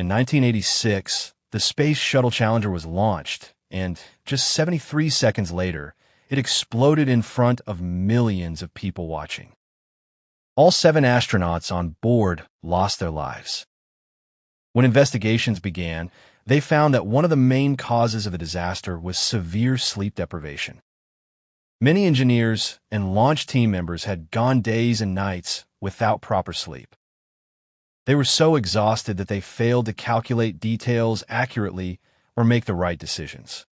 In 1986, the Space Shuttle Challenger was launched, and just 73 seconds later, it exploded in front of millions of people watching. All 7 astronauts on board lost their lives. When investigations began, they found that one of the main causes of the disaster was severe sleep deprivation. Many engineers and launch team members had gone days and nights without proper sleep. They were so exhausted that they failed to calculate details accurately or make the right decisions.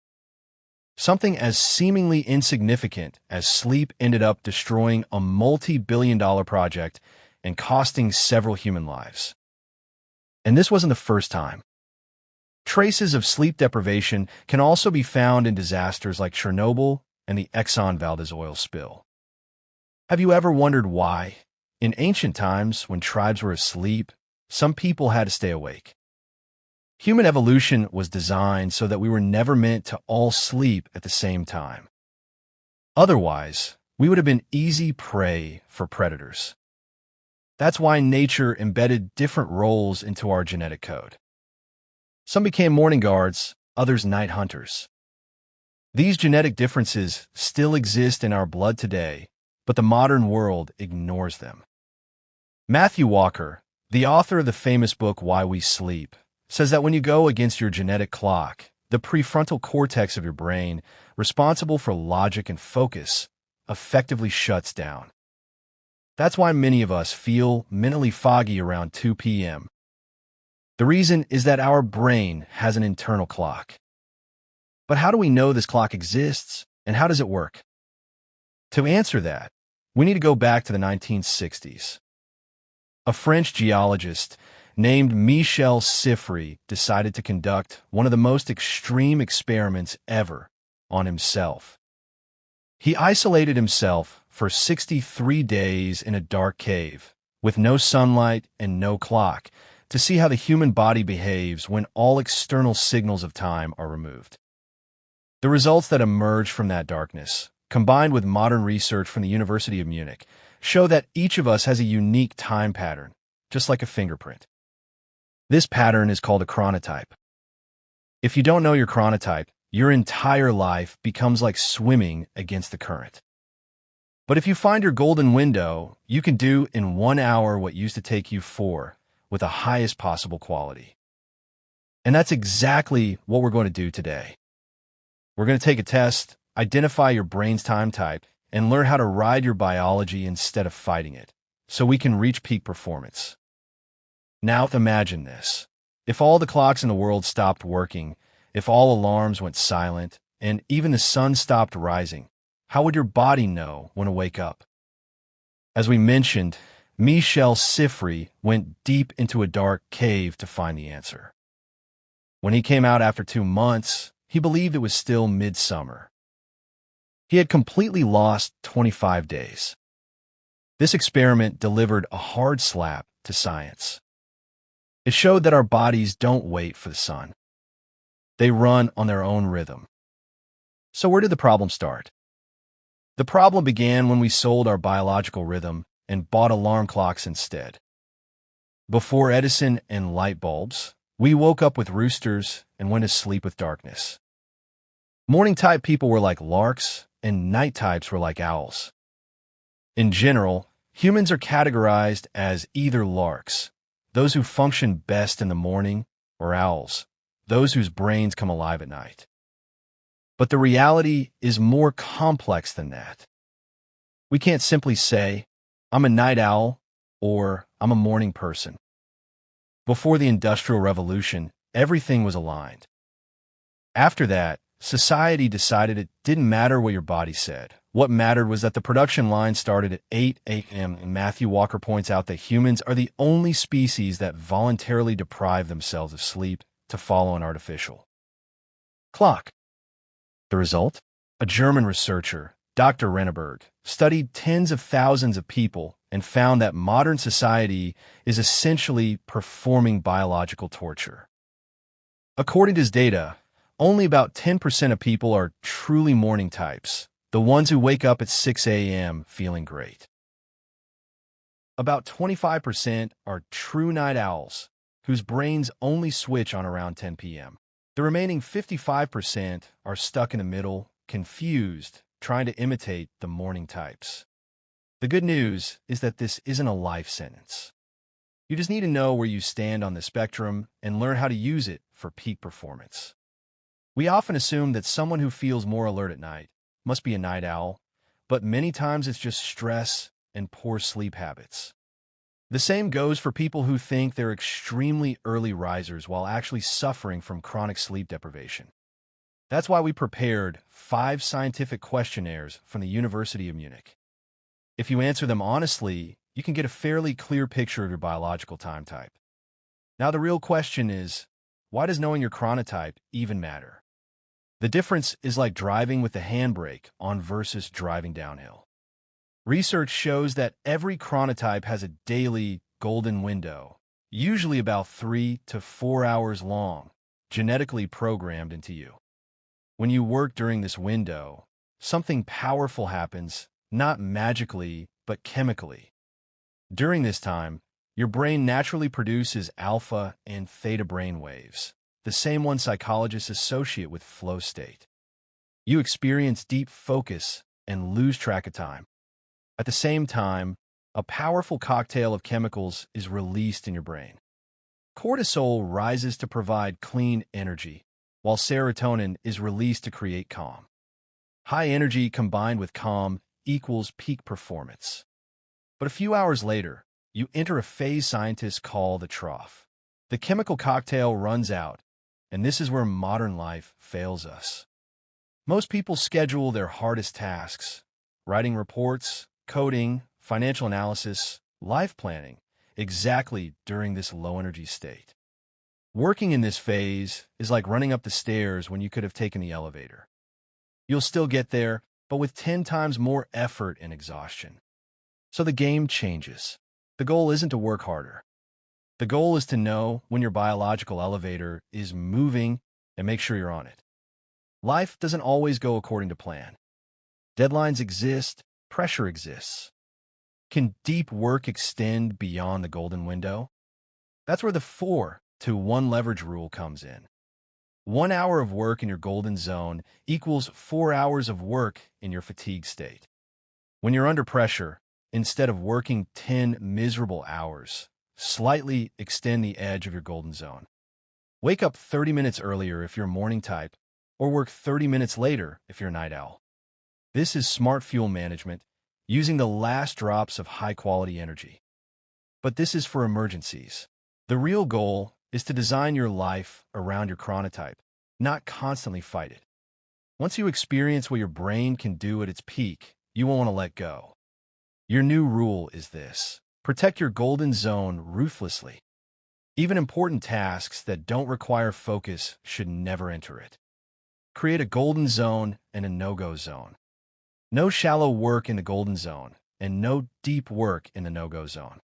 Something as seemingly insignificant as sleep ended up destroying a multi-billion-dollar project and costing several human lives. And this wasn't the first time. Traces of sleep deprivation can also be found in disasters like Chernobyl and the Exxon Valdez oil spill. Have you ever wondered why, in ancient times when tribes were asleep, some people had to stay awake? Human evolution was designed so that we were never meant to all sleep at the same time. Otherwise, we would have been easy prey for predators. That's why nature embedded different roles into our genetic code. Some became morning guards, others night hunters. These genetic differences still exist in our blood today, but the modern world ignores them. Matthew Walker, the author of the famous book Why We Sleep, says that when you go against your genetic clock, the prefrontal cortex of your brain, responsible for logic and focus, effectively shuts down. That's why many of us feel mentally foggy around 2 p.m. The reason is that our brain has an internal clock. But how do we know this clock exists, and how does it work? To answer that, we need to go back to the 1960s. A French geologist named Michel Sifry decided to conduct one of the most extreme experiments ever on himself. He isolated himself for 63 days in a dark cave, with no sunlight and no clock, to see how the human body behaves when all external signals of time are removed. The results that emerged from that darkness, combined with modern research from the University of Munich, show that each of us has a unique time pattern, just like a fingerprint. This pattern is called a chronotype. If you don't know your chronotype, your entire life becomes like swimming against the current. But if you find your golden window, you can do in 1 hour what used to take you 4, with the highest possible quality. And that's exactly what we're going to do today. We're going to take a test, identify your brain's time type, and learn how to ride your biology instead of fighting it, so we can reach peak performance. Now imagine this. If all the clocks in the world stopped working, if all alarms went silent, and even the sun stopped rising, how would your body know when to wake up? As we mentioned, Michel Sifry went deep into a dark cave to find the answer. When he came out after 2 months, he believed it was still midsummer. He had completely lost 25 days. This experiment delivered a hard slap to science. It showed that our bodies don't wait for the sun. They run on their own rhythm. So where did the problem start? The problem began when we sold our biological rhythm and bought alarm clocks instead. Before Edison and light bulbs, we woke up with roosters and went to sleep with darkness. Morning-type people were like larks, and night-types were like owls. In general, humans are categorized as either larks, those who function best in the morning, or owls, those whose brains come alive at night. But the reality is more complex than that. We can't simply say, I'm a night owl, or I'm a morning person. Before the Industrial Revolution, everything was aligned. After that, society decided it didn't matter what your body said. What mattered was that the production line started at 8 a.m., and Matthew Walker points out that humans are the only species that voluntarily deprive themselves of sleep to follow an artificial clock. The result? A German researcher, Dr. Renneberg, studied tens of thousands of people and found that modern society is essentially performing biological torture. According to his data, only about 10% of people are truly morning types, the ones who wake up at 6 a.m. feeling great. About 25% are true night owls, whose brains only switch on around 10 p.m. The remaining 55% are stuck in the middle, confused, trying to imitate the morning types. The good news is that this isn't a life sentence. You just need to know where you stand on the spectrum and learn how to use it for peak performance. We often assume that someone who feels more alert at night must be a night owl, but many times it's just stress and poor sleep habits. The same goes for people who think they're extremely early risers while actually suffering from chronic sleep deprivation. That's why we prepared 5 scientific questionnaires from the University of Munich. If you answer them honestly, you can get a fairly clear picture of your biological time type. Now the real question is, why does knowing your chronotype even matter? The difference is like driving with the handbrake on versus driving downhill. Research shows that every chronotype has a daily golden window, usually about 3 to 4 hours long, genetically programmed into you. When you work during this window, something powerful happens, not magically, but chemically. During this time, your brain naturally produces alpha and theta brain waves, the same one psychologists associate with flow state. You experience deep focus and lose track of time. At the same time, a powerful cocktail of chemicals is released in your brain. Cortisol rises to provide clean energy, while serotonin is released to create calm. High energy combined with calm equals peak performance. But a few hours later, you enter a phase scientists call the trough. The chemical cocktail runs out, and this is where modern life fails us. Most people schedule their hardest tasks, writing reports, coding, financial analysis, life planning, exactly during this low-energy state. Working in this phase is like running up the stairs when you could have taken the elevator. You'll still get there, but with 10 times more effort and exhaustion. So the game changes. The goal isn't to work harder. The goal is to know when your biological elevator is moving and make sure you're on it. Life doesn't always go according to plan. Deadlines exist, pressure exists. Can deep work extend beyond the golden window? That's where the 4-to-1 leverage rule comes in. 1 hour of work in your golden zone equals 4 hours of work in your fatigue state. When you're under pressure, instead of working 10 miserable hours, slightly extend the edge of your golden zone. Wake up 30 minutes earlier if you're a morning type, or work 30 minutes later if you're a night owl. This is smart fuel management, using the last drops of high-quality energy. But this is for emergencies. The real goal is to design your life around your chronotype, not constantly fight it. Once you experience what your brain can do at its peak, you won't want to let go. Your new rule is this: protect your golden zone ruthlessly. Even important tasks that don't require focus should never enter it. Create a golden zone and a no-go zone. No shallow work in the golden zone, and no deep work in the no-go zone.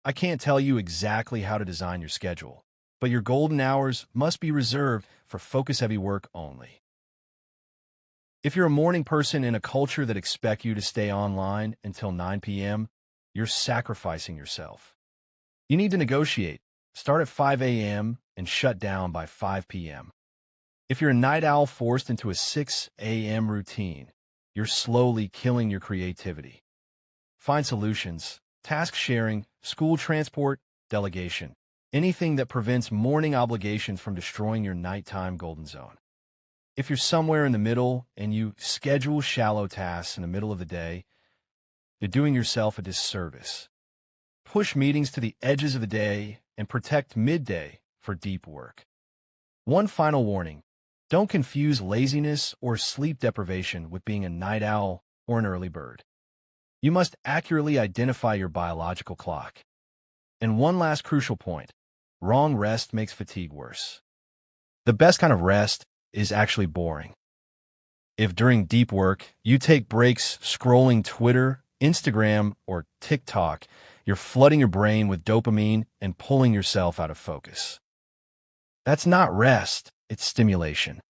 I can't tell you exactly how to design your schedule, but your golden hours must be reserved for focus-heavy work only. If you're a morning person in a culture that expects you to stay online until 9 p.m., you're sacrificing yourself. You need to negotiate. Start at 5 a.m. and shut down by 5 p.m. If you're a night owl forced into a 6 a.m. routine, you're slowly killing your creativity. Find solutions: task sharing, school transport, delegation, anything that prevents morning obligations from destroying your nighttime golden zone. If you're somewhere in the middle and you schedule shallow tasks in the middle of the day, you're doing yourself a disservice. Push meetings to the edges of the day and protect midday for deep work. One final warning: don't confuse laziness or sleep deprivation with being a night owl or an early bird. You must accurately identify your biological clock. And one last crucial point: wrong rest makes fatigue worse. The best kind of rest is actually boring. If during deep work you take breaks scrolling Twitter, Instagram, or TikTok, you're flooding your brain with dopamine and pulling yourself out of focus. That's not rest, it's stimulation.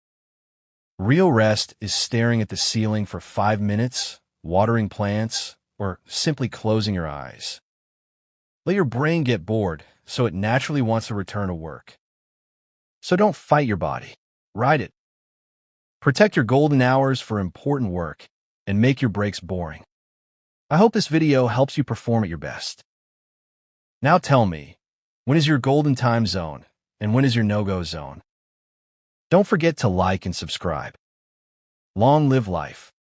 Real rest is staring at the ceiling for 5 minutes, watering plants, or simply closing your eyes. Let your brain get bored so it naturally wants to return to work. So don't fight your body. Ride it. Protect your golden hours for important work and make your breaks boring. I hope this video helps you perform at your best. Now tell me, when is your golden time zone and when is your no-go zone? Don't forget to like and subscribe. Long live life.